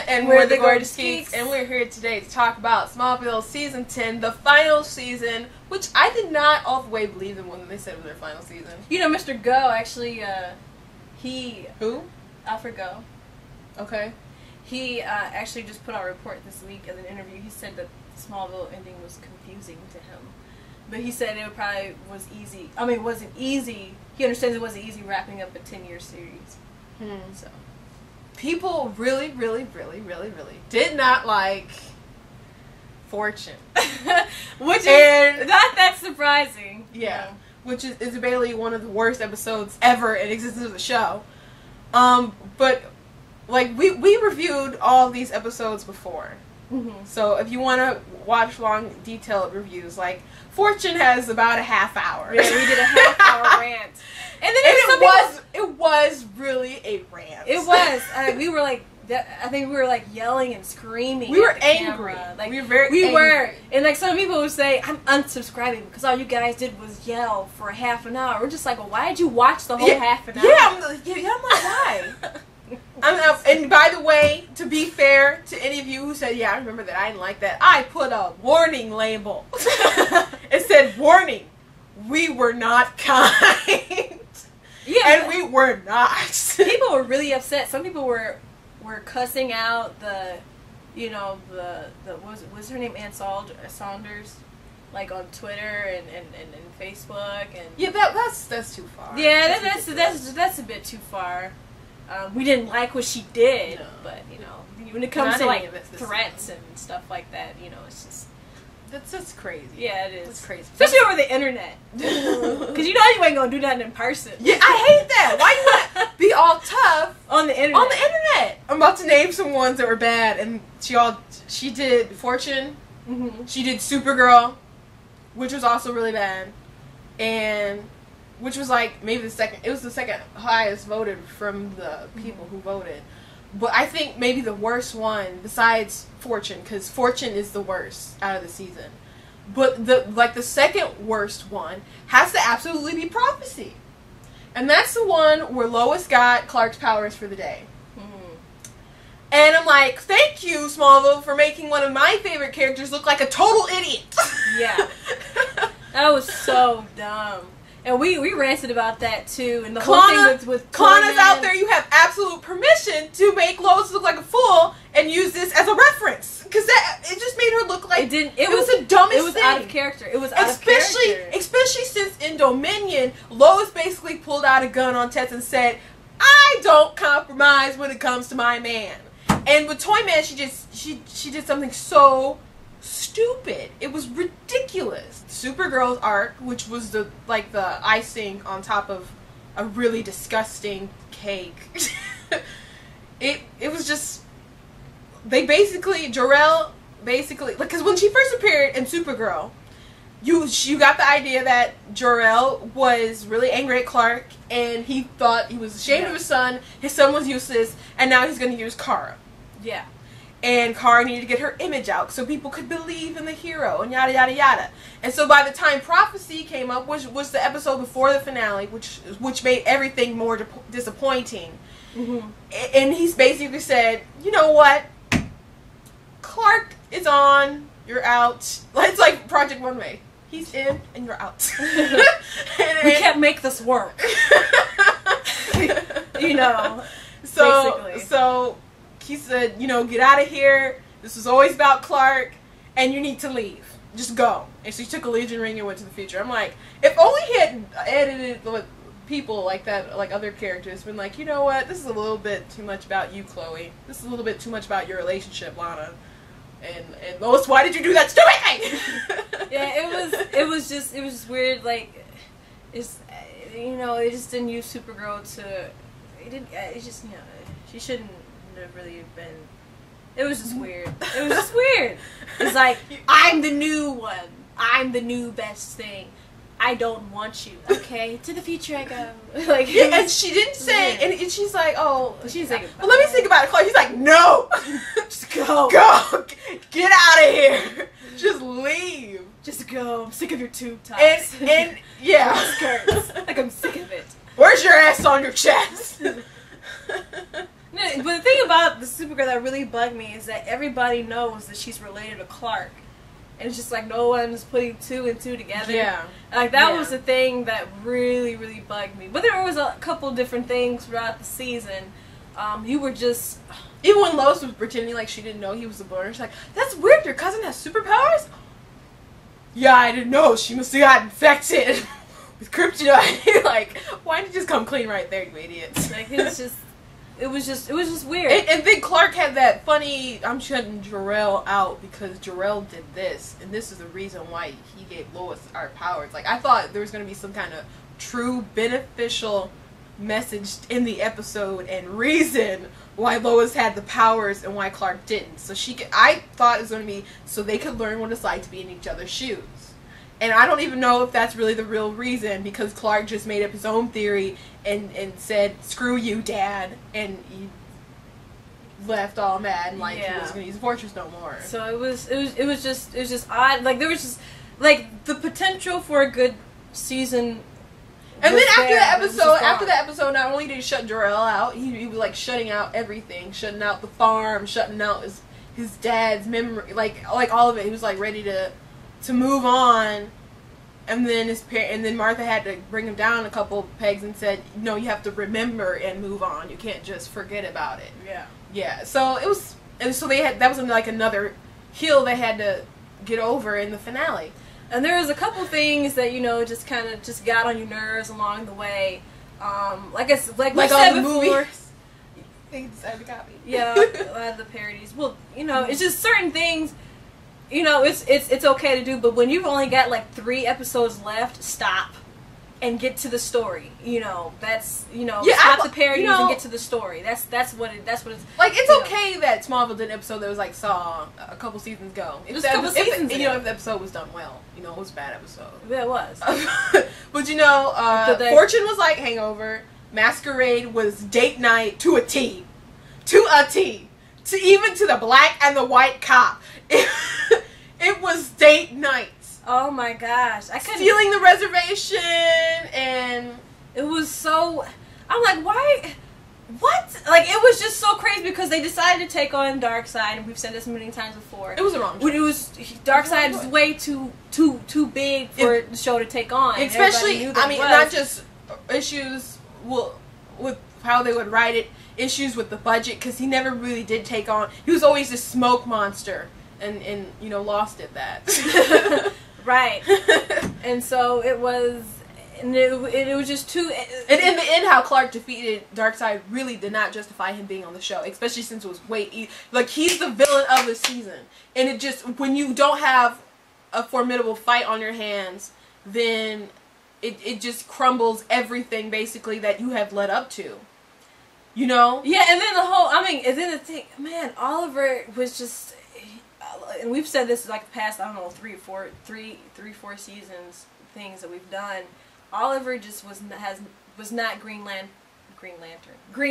and we're the Gorgeous Geeks, and we're here today to talk about Smallville Season 10, the final season, which I did not all the way believe them when they said it was their final season. You know, Mr. Go, actually, Who? Alfred Go. Okay. He actually just put out a report this week as an interview. He said that the Smallville ending was confusing to him. But he said it probably was easy. I mean, it wasn't easy. He understands it wasn't easy wrapping up a 10-year series. So, people really did not like Fortune. Which is not that surprising. Yeah. Which is basically one of the worst episodes ever in existence of the show. But, like, we reviewed all these episodes before. So if you want to watch long, detailed reviews, like, Fortune has about a half hour. Yeah, we did a half-hour rant. And then it was really a rant. It was. We were like, I think we were like yelling and screaming. We were at the angry. camera. Like, we were very we angry. were. And like some people would say, I'm unsubscribing because all you guys did was yell for a half an hour. We're just like, well, why did you watch the whole half an hour? I'm like, why? And by the way, to be fair to any of you who said, yeah, I remember that, I didn't like that, I put a warning label. It said, warning, we were not kind. Yeah, and we were not. People were really upset. Some people were cussing out the was her name Ann Saunders, like on Twitter and Facebook and yeah, that's too far. Yeah, that's a bit too far. We didn't like what she did, but when it comes to like threats and stuff like that, it's just that's crazy. Yeah, it is. That's crazy, especially over the internet. Because you ain't gonna do nothing in person. Yeah, I hate that. Why you want to be all tough on the internet? On the internet. I'm about to name some ones that were bad, and she did Fortune. She did Supergirl, which was also really bad, and which was like maybe the second. It was the second highest voted from the people who voted. But I think maybe the worst one, besides Fortune, because Fortune is the worst out of the season. But the second worst one has to absolutely be Prophecy. And that's the one where Lois got Clark's powers for the day. And I'm like, thank you, Smallville, for making one of my favorite characters look like a total idiot. Yeah. That was so dumb. And we ranted about that too, and the whole thing with Klana's out there. You have absolute permission to make Lois look like a fool and use this as a reference, because it just made her look like it was the dumbest thing. It was out of character. It was out of character. Especially since in Dominion, Lois basically pulled out a gun on Tess and said, "I don't compromise when it comes to my man." And with Toyman, she did something so stupid. It was ridiculous. Supergirl's arc, which was the icing on top of a really disgusting cake. it was just Jor-El basically, because when she first appeared in Supergirl, you got the idea that Jor-El was really angry at Clark and he thought he was ashamed of his son was useless, and now he's going to use Kara. Yeah. And Kara needed to get her image out so people could believe in the hero and yada yada yada. And so by the time Prophecy came up, which was the episode before the finale, which made everything more disappointing, and he's basically said, you know what, Clark is on, you're out. It's like Project One Way. He's in and you're out. We can't make this work. So he said, get out of here. This was always about Clark, and you need to leave. Just go. And so he took a Legion ring and went to the future. I'm like, if only he had edited people like that, like other characters, been like, you know what, this is a little bit too much about you, Chloe. This is a little bit too much about your relationship, Lana. And Lois, why did you do that stupid thing? Yeah, it was just weird. Like, they just didn't use Supergirl to. She shouldn't have really been. It was just weird. It's like, I'm the new one. I'm the new best thing. I don't want you. Okay, to the future I go. Like, and she didn't say, and she's like, oh, she's like, well, let me think about it. Chloe, he's like, no, just go, get out of here, just leave, just go. I'm sick of your tube tops and yeah, skirts. Like, I'm sick of it. Where's your ass on your chest? But the thing about the Supergirl that really bugged me is that everybody knows that she's related to Clark. And it's just like no one's putting two and two together. Yeah. Like that was the thing that really, really bugged me. But there was a couple different things throughout the season. You were just... Even when Lois was pretending like she didn't know he was a boner, she's like, that's weird, your cousin has superpowers? Yeah, I didn't know. She must have got infected with kryptonite. Like, why didn't you just come clean right there, you idiots? Like, it was just weird. And then Clark had that funny, I'm shutting Jor-El out because Jor-El did this, and this is the reason why he gave Lois our powers. Like, I thought there was going to be some kind of true beneficial message in the episode and reason why Lois had the powers and why Clark didn't. So I thought it was going to be so they could learn what it's like to be in each other's shoes. And I don't even know if that's really the real reason, because Clark just made up his own theory and said, screw you, Dad, and he left all mad and he wasn't going to use the fortress no more. So it was just odd. Like, there was just, like, the potential for a good season. And then after that episode, not only did he shut Jor-El out, he was like shutting out everything, shutting out the farm, shutting out his dad's memory, like all of it. He was like ready to move on, and then Martha had to bring him down a couple pegs and said, no, you have to remember and move on. You can't just forget about it. Yeah. So it was, and so that was like another hill they had to get over in the finale. And there was a couple things that, just kind of just got on your nerves along the way. Like all the movies. They decided to copy. Yeah, a lot of the parodies. Well, it's just certain things, it's okay to do, but when you've only got like 3 episodes left, stop and get to the story. Stop the parodies and get to the story. That's what it's like. It's okay that Smallville did an episode that was like Saw a couple seasons ago. If the episode was done well, it was a bad episode. Yeah, it was. But Fortune was like Hangover. Masquerade was date night to a T, even to the black and the white cop. It was date night. Oh my gosh. I couldn't... Stealing the reservation, and... It was so... I'm like, why... What? Like, it was just so crazy because they decided to take on Darkseid, and we've said this many times before. It was the wrong choice. Darkseid is way too big for the show to take on. Especially, not just issues with how they would write it, issues with the budget, because he never really did take on... He was always this smoke monster, and lost at that. Right. And so it was, and it was just too... And in the end, how Clark defeated Darkseid really did not justify him being on the show, especially since it was like, he's the villain of the season. And it just, when you don't have a formidable fight on your hands, then it just crumbles everything, basically, that you have led up to. Yeah, and then the thing, man, Oliver was just... And we've said this like the past, I don't know, 4 seasons, things that we've done. Oliver just was not Green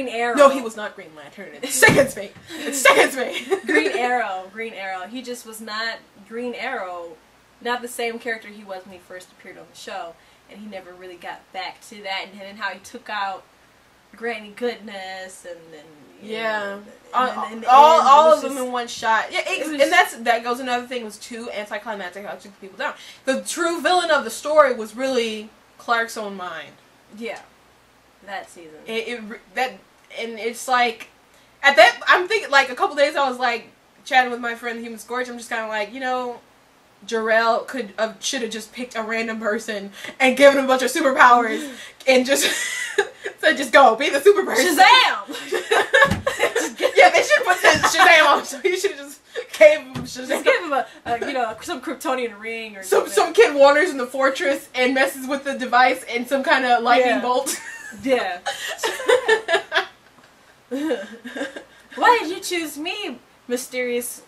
Arrow. No, he was not Green Lantern. It sickens me. Green Arrow. He just was not Green Arrow. Not the same character he was when he first appeared on the show. And he never really got back to that. And then how he took out Granny Goodness and all of them in one shot. Yeah, and that goes another thing, was too anticlimactic how it took people down. The true villain of the story was really Clark's own mind. Yeah, that season. And it's like at that, I'm thinking like a couple days I was like chatting with my friend the Human Scorch. I'm just kind of like, Jor-El should have just picked a random person and given him a bunch of superpowers and just said, just go, be the super person. Shazam! Yeah, they should put Shazam on, so he should have just gave him Shazam. Just give him some Kryptonian ring or something. Some kid wanders in the fortress and messes with the device and some kind of lightning bolt. Yeah. Why did you choose me, mysterious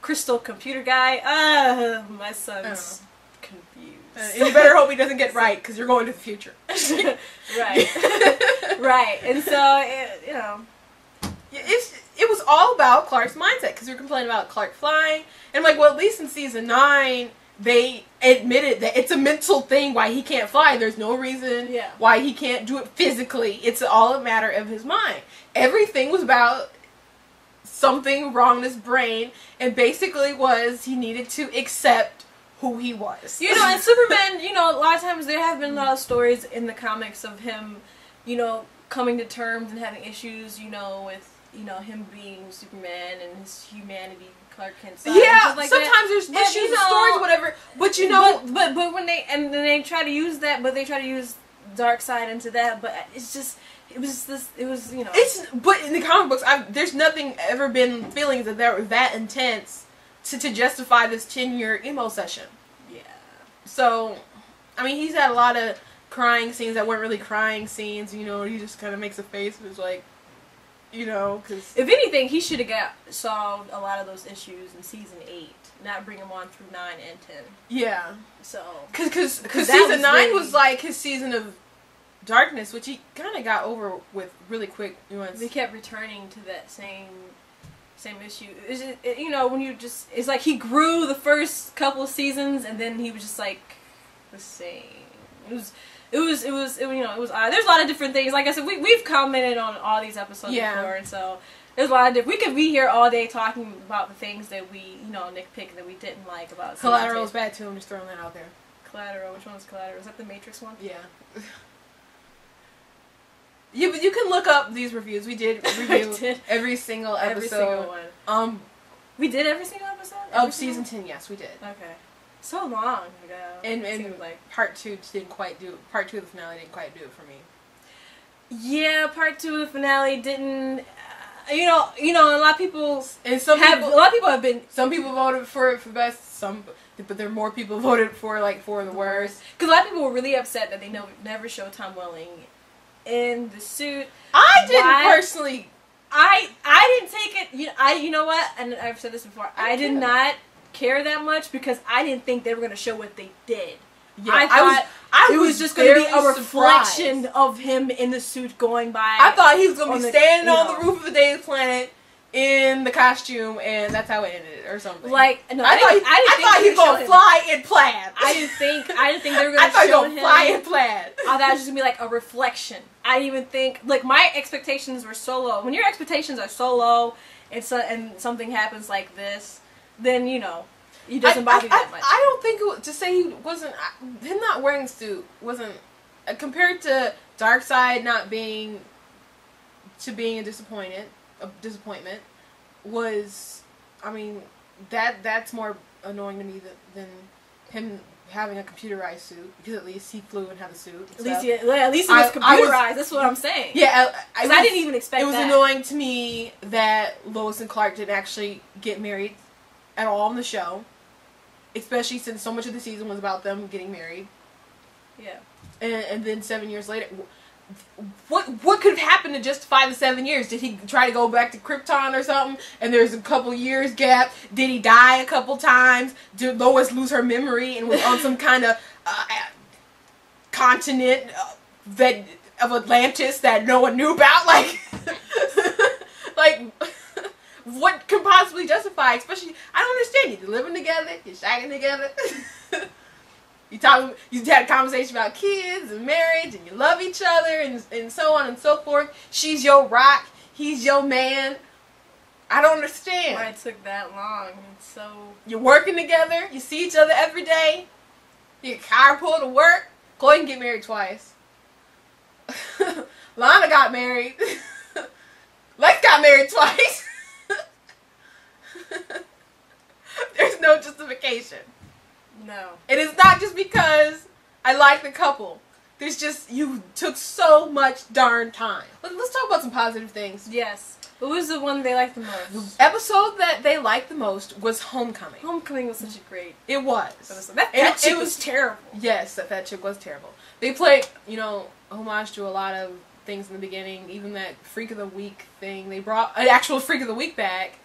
crystal computer guy? My son's confused. You better hope he doesn't get right, because you're going to the future. Right. Right. And so, it was all about Clark's mindset, because we were complaining about Clark flying, and I'm like, well, at least in season 9, they admitted that it's a mental thing why he can't fly. There's no reason why he can't do it physically. It's all a matter of his mind. Everything was about something wrong in his brain, and basically was he needed to accept who he was. You know, and Superman, you know, a lot of times there have been a lot of stories in the comics of him, you know, coming to terms and having issues, you know, with, you know, him being Superman and his humanity, Clark Kent's side. Yeah, like sometimes that. there's issues, you know, stories, whatever. But you know, but when they try to use that, but they try to use dark side into that. But it's just, it was you know. But in the comic books, there's nothing ever been feelings that were that intense to justify this 10-year emo session. Yeah. So, I mean, he's had a lot of crying scenes that weren't really crying scenes. You know, he just kind of makes a face and is like, you know, because if anything, he should have solved a lot of those issues in season 8, not bring him on through 9 and 10. Yeah. So, because season 9 was like his season of darkness, which he kind of got over with really quick. They kept returning to that same issue. You know, when you just, it's like he grew the first couple of seasons, and then he was just like the same. It was you know, it was odd. There's a lot of different things. Like I said, we've commented on all these episodes before, and so there's a lot of different. We could be here all day talking about the things that we, you know, nitpick that we didn't like about. Collateral's bad too. I'm just throwing that out there. Collateral. Which one's Collateral? Is that the Matrix one? Yeah. You can look up these reviews. We did review every single episode. Every single one. We did every single episode of season 10. Yes, we did. Okay. So long ago. And like part 2 didn't quite do. Part 2 of the finale didn't quite do it for me. Yeah, part 2 of the finale didn't. You know, a lot of people people have been. Some people voted for it for best. But there are more people voted for for the worst. Because a lot of people were really upset that they never showed Tom Welling in the suit. I didn't personally. I didn't take it. You know what? And I've said this before. I did not care that much because I didn't think they were going to show what they did. Yeah, I thought it was just going to be a reflection of him in the suit going by. I thought he was going to be standing on the roof of the Daily Planet in the costume, and that's how it ended, or something. Like, no, I thought he was going to fly in plaid. I didn't think they were going to show him. I thought he was going to fly in plaid. I thought it was just going to be like a reflection. I didn't even think, like, my expectations were so low. When your expectations are so low, and something happens like this, then, you know, it doesn't bother you that much. I don't think to say he wasn't, him not wearing a suit wasn't, compared to Darkseid not being a disappointment was, I mean, that's more annoying to me than him having a computerized suit, because at least he flew and had a suit. At least it was computerized. That's what I'm saying. Yeah, I didn't even expect that. It was annoying to me that Lois and Clark didn't actually get married at all in the show, especially since so much of the season was about them getting married. Yeah. And then 7 years later, what could have happened to justify the 7 years? Did he try to go back to Krypton or something, and there's a couple years gap? Did he die a couple times? Did Lois lose her memory and was on some kind of continent of Atlantis that no one knew about? Like, like, what can possibly justify? Especially, I don't understand. You're living together, you're shagging together. You had a conversation about kids and marriage, and you love each other, and so on and so forth. She's your rock, he's your man. I don't understand. Why it took that long? It's so... You're working together, you see each other every day, you carpool to work. Chloe can get married twice. Lana got married. Lex got married twice. There's no justification. No. It is not just because I like the couple. There's just, you took so much darn time. Let's talk about some positive things. Yes. What was the one they liked the most? The episode that they liked the most was Homecoming. Homecoming was such a great... It was. That chick was terrible. Yes, that chick was terrible. They played, you know, homage to a lot of things in the beginning. Even that Freak of the Week thing. They brought an actual Freak of the Week back.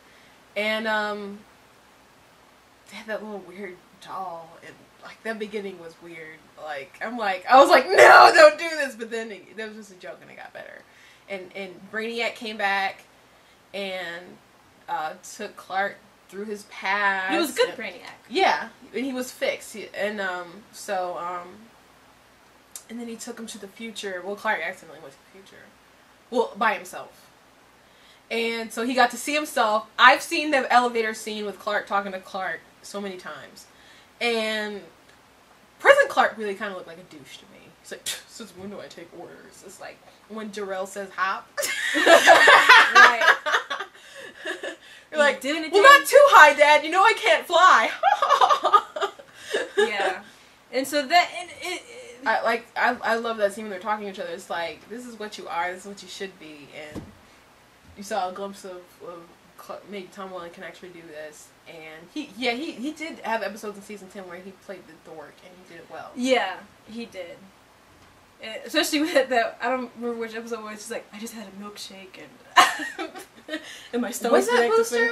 And, they had that little weird doll, and like that beginning was weird. Like I was like, no, don't do this. But then that was just a joke, and it got better. And Brainiac came back and took Clark through his past. He was good, Brainiac. Yeah, and he was fixed. and then he took him to the future. Well, Clark accidentally went to the future. Well, by himself. And so he got to see himself. I've seen the elevator scene with Clark talking to Clark so many times. And President Clark really kind of looked like a douche to me. He's like, since when do I take orders? It's like when Jarrell says hop. Right. You're like, well, not too high, Dad. You know I can't fly. Yeah. And so that... I love that scene when they're talking to each other. It's like, this is what you are. This is what you should be. And you saw a glimpse of maybe Tom Welling can actually do this. And he did have episodes in season 10 where he played the dork and he did it well. Yeah, he did. Especially with the, I don't remember which episode where it's just like, I just had a milkshake and and my stomach. Was that Booster?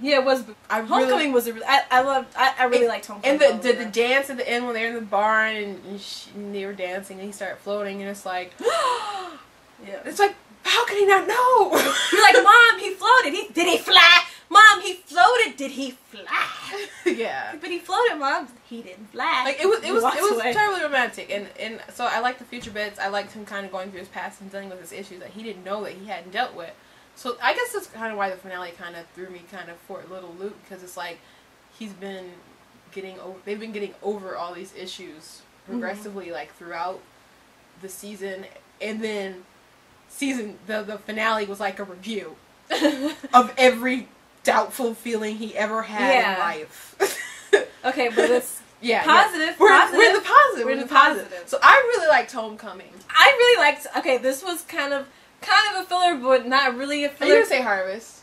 Yeah, it was. Homecoming was a really, I really liked Homecoming. And the dance at the end when they're in the barn and they were dancing and he started floating and it's like, yeah, it's like, how can he not know? You're like, Mom, he floated. Did he fly? Mom, he floated. Did he fly? Yeah. But he floated, Mom. He didn't fly. Like it was terribly romantic, and so I liked the future bits. I liked him kind of going through his past and dealing with his issues that he didn't know that he hadn't dealt with. So I guess that's kind of why the finale kind of threw me kind of for a little loop, because it's like they've been getting over all these issues progressively, like throughout the season, and then the finale was like a review of every doubtful feeling he ever had in life. Okay, but it's positive. We're in the positive. We're in the positive. So I really liked Homecoming. I really liked. Okay, this was kind of a filler, but not really a filler. Are you gonna say Harvest?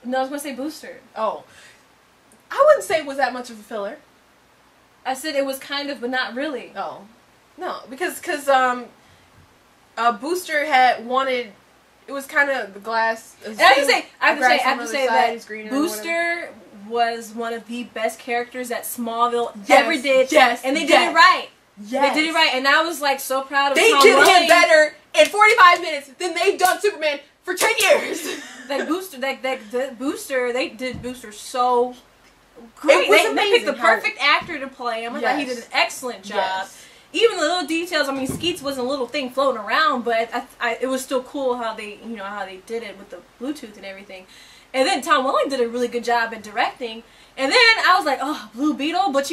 No, I was gonna say Booster. Oh, I wouldn't say it was that much of a filler. I said it was kind of, but not really. Oh, no, because Booster had wanted. It was kind of the glass. And I have to say that Booster was one of the best characters that Smallville ever did. Yes, and they did it right. Yes. They did it right, and I was like so proud of Tom Welling. They did him better in 45 minutes than they've done Superman for 10 years. They did Booster so great. They picked the perfect actor to play him. I thought he did an excellent job. Yes. Even the little details. I mean, Skeets wasn't a little thing floating around, but it was still cool how they did it with the Bluetooth and everything. And then Tom Welling did a really good job at directing. And then I was like, oh, Blue Beetle. But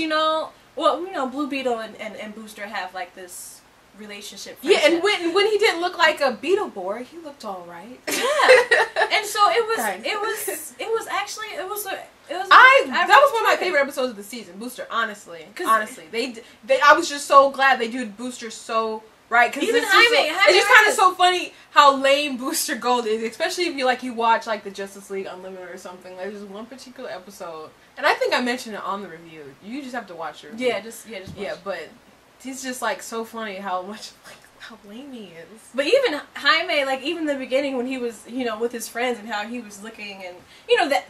Blue Beetle and Booster have like this relationship. Friendship. Yeah, and when he didn't look like a Beetle boy, he looked all right. Yeah, and so that was one of my favorite episodes of the season, Booster. Honestly, I was just so glad they did Booster so right, because it's just kind of so funny how lame Booster Gold is, especially if you watch like the Justice League Unlimited or something. There's just one particular episode, and I think I mentioned it on the review. You just have to watch it. Yeah, just watch. But he's just like so funny how lame he is. But even Jaime, like even the beginning when he was, with his friends and how he was looking, and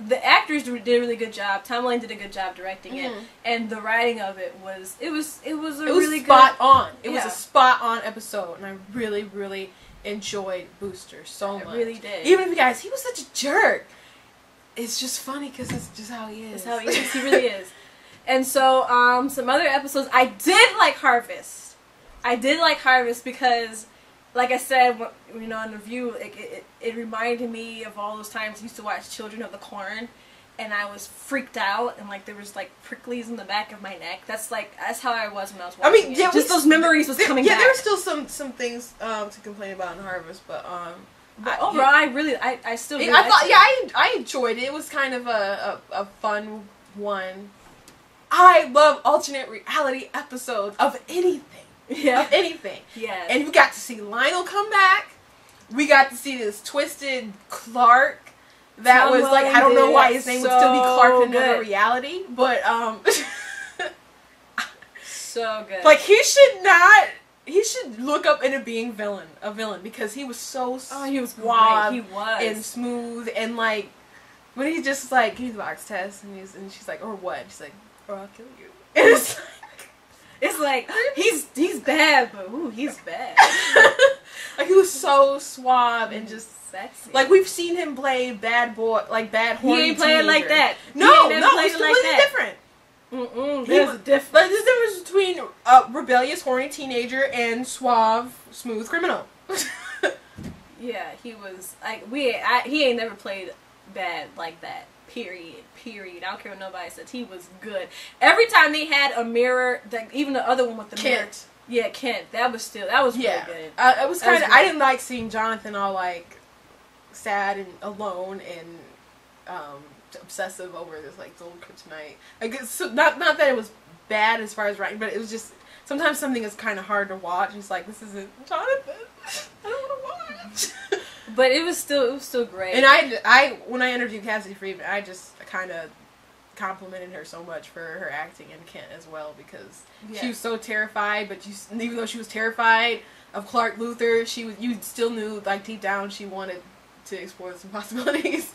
the actors did a really good job. Tom Lane did a good job directing it, and the writing of it was really spot on. It was a spot on episode, and I really, really enjoyed Booster so much. I really did. Even if he was such a jerk, it's just funny because it's just how he is. It's how he is. He really is. And so, some other episodes, I did like Harvest. I did like Harvest because, like I said, in the review, it reminded me of all those times I used to watch Children of the Corn, and I was freaked out, and there was pricklies in the back of my neck. That's how I was when I was watching it. Just those memories was coming back. Yeah, there were still some things to complain about in Harvest, but overall, I still really I enjoyed it. It was kind of a fun one. I love alternate reality episodes of anything. Yeah. Of anything. Yes. And we got to see Lionel come back. We got to see this twisted Clark that was I don't know why his name would still be Clark in another reality, but so good. He should look up into being a villain because he was so he was suave, he was, and smooth, and when he just give me the box test, and she's like, or what? She's like, or I'll kill you. And it's like he's bad, but ooh, he's bad. He was so suave and just sexy. We've seen him play bad boy, bad horny. He ain't playing like that. No, he's completely different. There's a difference. Like, there's a difference between a rebellious, horny teenager and suave, smooth criminal. Yeah, he was like he ain't never played bad like that. Period. I don't care what nobody says. He was good. Every time they had a mirror, even the other one with the mirror. Yeah, Kent. That was really good. It was kind of. I didn't like seeing Jonathan all like sad and alone and obsessive over this like old kryptonite. Like, so not that it was bad as far as writing, but it was just sometimes something is kind of hard to watch. It's like, this isn't Jonathan. I don't want to watch. But it was still great. And I when I interviewed Cassidy Freeman, I just kind of complimented her so much for her acting in Kent as well, because she was so terrified, but even though she was terrified of Clark Luthor, you still knew like deep down she wanted to explore some possibilities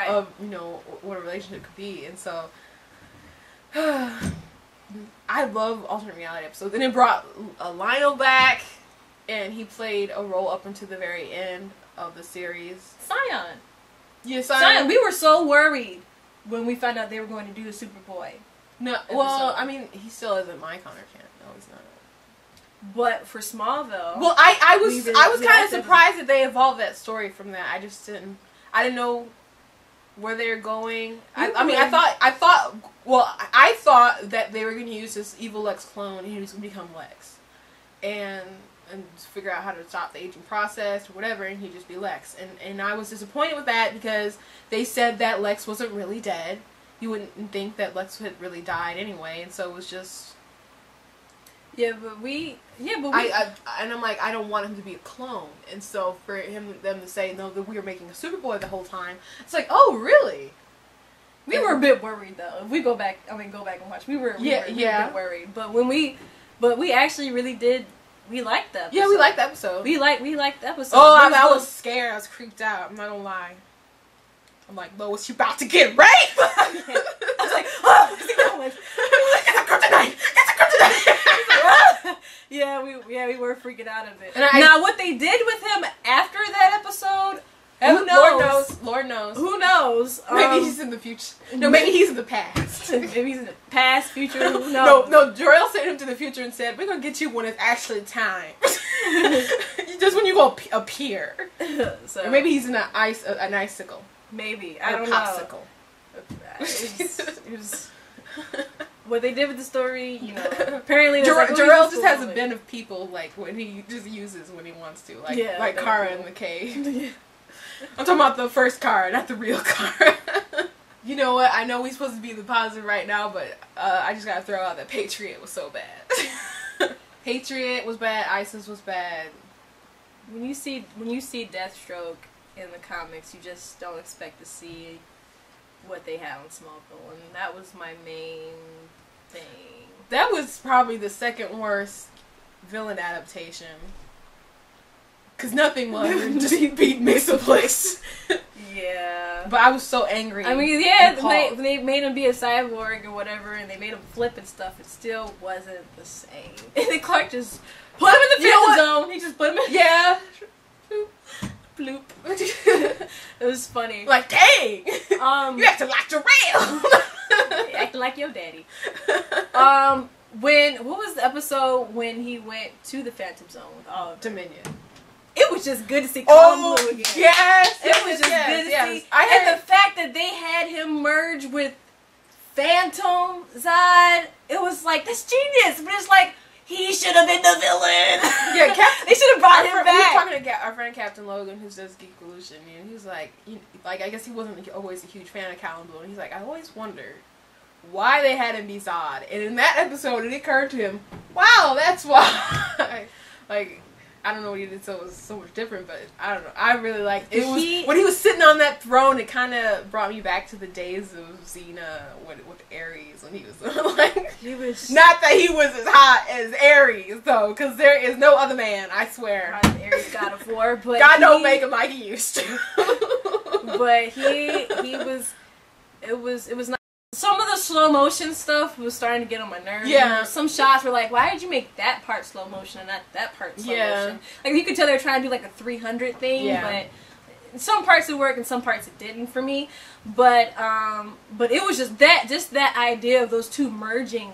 of what a relationship could be. And so I love alternate reality episodes, and it brought Lionel back, and he played a role up until the very end of the series. Scion. Yeah, Scion. We were so worried when we found out they were going to do a Superboy. No, well, I mean, he still isn't my Connor Kent. No, he's not. But for Smallville, well, I was kind of surprised that they evolved that story from that. I didn't know where they were going. I thought that they were going to use this evil Lex clone, and he was going to become Lex, and figure out how to stop the aging process or whatever, and he'd just be Lex. And I was disappointed with that, because they said that Lex wasn't really dead. You wouldn't think that Lex had really died anyway, and so it was just... and I'm like, I don't want him to be a clone. And so for them to say, no, that we were making a Superboy the whole time, it's like, oh, really? We were a bit worried, though. If we go back and watch, we were a bit worried. But we actually really did. We liked that episode. Yeah, we liked the episode. We liked the episode. Oh, I was scared. I was creeped out. I'm not gonna lie. I'm like, Lois, you about to get raped? I was like, oh, what's he going? It's a kryptonite! It's a kryptonite! we were freaking out of it. Now, what they did with him after that episode, who knows? Lord knows. Who knows? Maybe he's in the future. No, maybe he's in the past. Maybe he's in the past, future, who knows? No, Jor-El sent him to the future and said, we're going to get you when it's actually time. Just when you go appear. Or maybe he's in an icicle. Maybe. I don't know. Popsicle. It was what they did with the story, apparently Jor-El just has a bin of people, like, when he just uses when he wants to. Like Kara in the cave. I'm talking about the first Kara, not the real Kara. You know what? I know we're supposed to be the positive right now, but I just gotta throw out that Patriot was so bad. Patriot was bad. ISIS was bad. When you see Deathstroke in the comics, you just don't expect to see what they had on Smallville, and that was my main thing. That was probably the second worst villain adaptation. Because nothing was just beat Mesoplex. Yeah. But I was so angry. I mean, yeah, when they made him be a cyborg or whatever, and they made him flip and stuff, it still wasn't the same. And then Clark just put him in the Phantom Zone. He just put him in. Yeah. Bloop. It was funny. Like, dang! You acting like Jor-El! Acting like your daddy. What was the episode when he went to the Phantom Zone with all of Dominion? It was just good to see Blue again. Yes! It was just good to see. And the fact that they had him merge with Phantom Zod, it was like, that's genius. But it's like, he should have been the villain. Yeah, they should have brought him back. We were talking to our friend Captain Logan, who does Geek Evolution, and he was like, I guess he wasn't always a huge fan of Callum Blue, and he's like, I always wondered why they had him be Zod. And in that episode, it occurred to him, wow, that's why. I don't know what he did, so it was so much different, but I don't know. I really liked it. When he was sitting on that throne, it kind of brought me back to the days of Xena with Ares, when he was not that he was as hot as Ares, though, because there is no other man, I swear. Ares God of War, but God don't make him like he used to. But it was not. Some of the slow motion stuff was starting to get on my nerves. Yeah. Some shots were like, why did you make that part slow motion and not that part slow motion? Like, you could tell they were trying to do like a 300 thing, but some parts it worked and some parts it didn't for me. But it was just that idea of those two merging.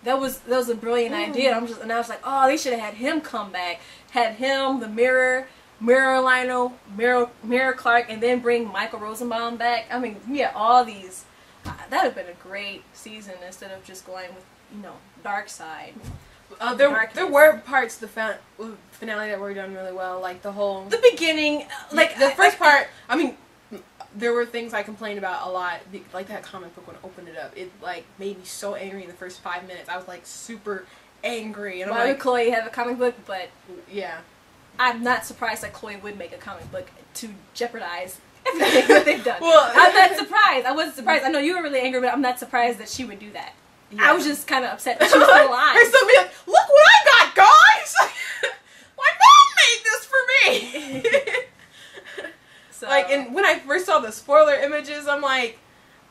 That was a brilliant idea. And I was like, oh, they should have had him come back, had him, the Mirror Lionel, Mirror Clark, and then bring Michael Rosenbaum back. I mean, yeah, all these. That would have been a great season instead of just going with, you know, Darkseid. There were parts of the finale that were done really well, like the beginning, like the first part. I mean, there were things I complained about a lot, like that comic book when I opened it up. It like made me so angry in the first 5 minutes. I was like super angry, and why would Chloe have a comic book? But yeah, I'm not surprised that Chloe would make a comic book to jeopardize everything that they've done. Well, I'm not surprised. I wasn't surprised. I know you were really angry, but I'm not surprised that she would do that. Yeah. I was just kind of upset that she was still alive. Her son be like, look what I got, guys! My mom made this for me! So. Like, and when I first saw the spoiler images, I'm like,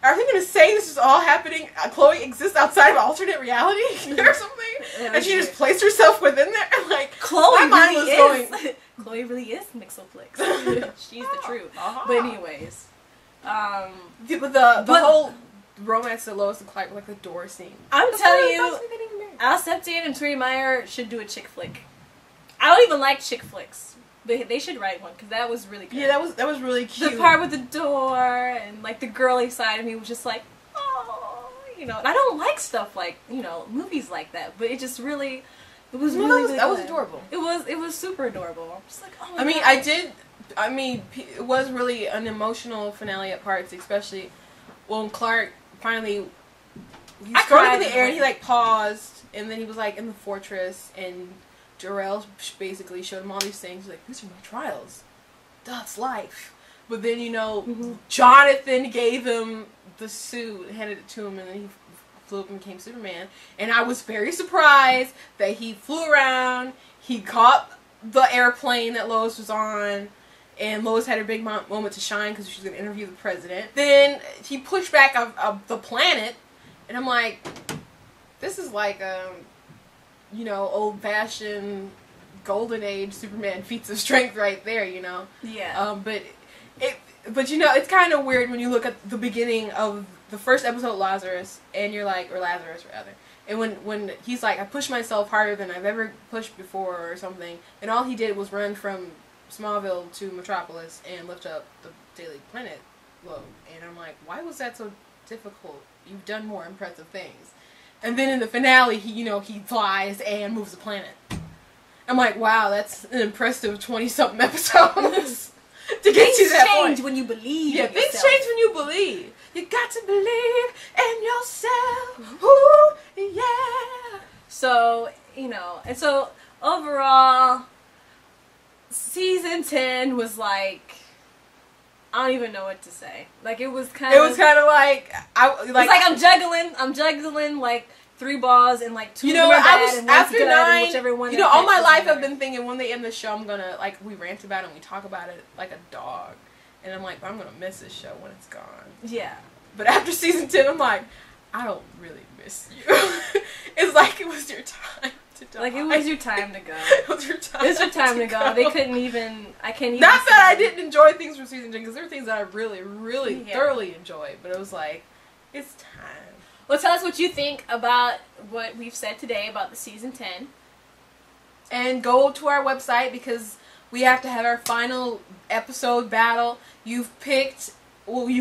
are they going to say this is all happening? Chloe exists outside of alternate reality or something? And she just placed herself within there? Like, Chloe my mind was going. Chloe really is Mixoplex. She's the truth. But anyways. But the whole romance of Lois and Clark, like the door scene. I'm telling you, Al Septian and Turi Meyer should do a chick flick. I don't even like chick flicks. But they should write one, because that was really good. Yeah, that was really cute. The part with the door, and like the girly side of me was just like, oh, you know. And I don't like stuff like, you know, movies like that. But it just really, it was really that was adorable. It was super adorable. I'm just like, oh my God. It was really an emotional finale at parts, especially when Clark finally, he's thrown in the air and he like paused, and then he was like in the fortress, and Jor-El basically showed him all these things. He's like, these are my trials. That's life. But then, you know, Jonathan gave him the suit, handed it to him, and then he flew up and became Superman. And I was very surprised that he flew around, he caught the airplane that Lois was on, and Lois had her big moment to shine because she was going to interview the president. Then he pushed back the planet, and I'm like, this is like you know, old-fashioned, golden age Superman feats of strength right there, you know. Yeah. But you know, it's kind of weird when you look at the beginning of the first episode, Lazarus, and you're like, or Lazarus rather, and when he's like, I pushed myself harder than I've ever pushed before or something, and all he did was run from Smallville to Metropolis and lift up the Daily Planet load, and I'm like, why was that so difficult? You've done more impressive things. And then in the finale, he flies and moves the planet. I'm like, wow, that's an impressive 20-something episodes to get you that point. Things change when you believe. Yeah, things change when you believe. You got to believe in yourself. Ooh, yeah. So, you know, and so overall, season 10 was like, I don't even know what to say. Like, it was kind of like it's like I'm juggling like 3 balls and like 2 of them are bad and after 9, whichever one. You know, all my life I've been thinking when they end the show, I'm gonna, like, we rant about it and we talk about it like a dog, and I'm like, I'm gonna miss this show when it's gone. Yeah. But after season 10, I'm like, I don't really miss you. It's like it was your time to die. Like, it was your time to go. It was your time. It was your time to go. They couldn't even. I can't even. Not that I didn't enjoy things from season 10, because there were things that I really, really thoroughly enjoyed. But it was like, it's time. Well, tell us what you think about what we've said today about the season 10. And go to our website, because we have to have our final episode battle. You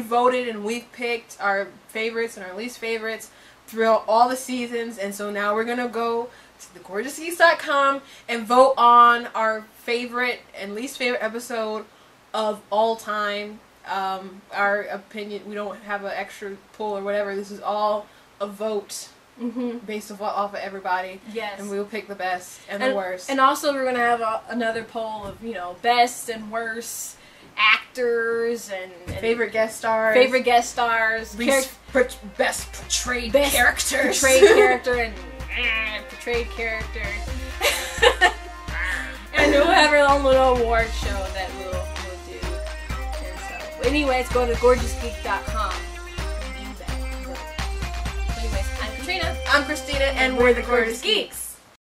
voted and we've picked our favorites and our least favorites throughout all the seasons. And so now we're going to go to thegorgeousgeeks.com and vote on our favorite and least favorite episode of all time. Our opinion, we don't have an extra poll or whatever. This is all a vote based off of everybody. Yes. And we'll pick the best and the worst. And also we're going to have another poll of, you know, best and worst actors and favorite guest stars. Best portrayed characters. Portrayed character and portrayed character. And we'll have our own little award show that we'll do. And so, anyways, go to gorgeousgeek.com and do that. So, anyways, I'm Katrina. I'm Christina, and we're the Gorgeous Geeks.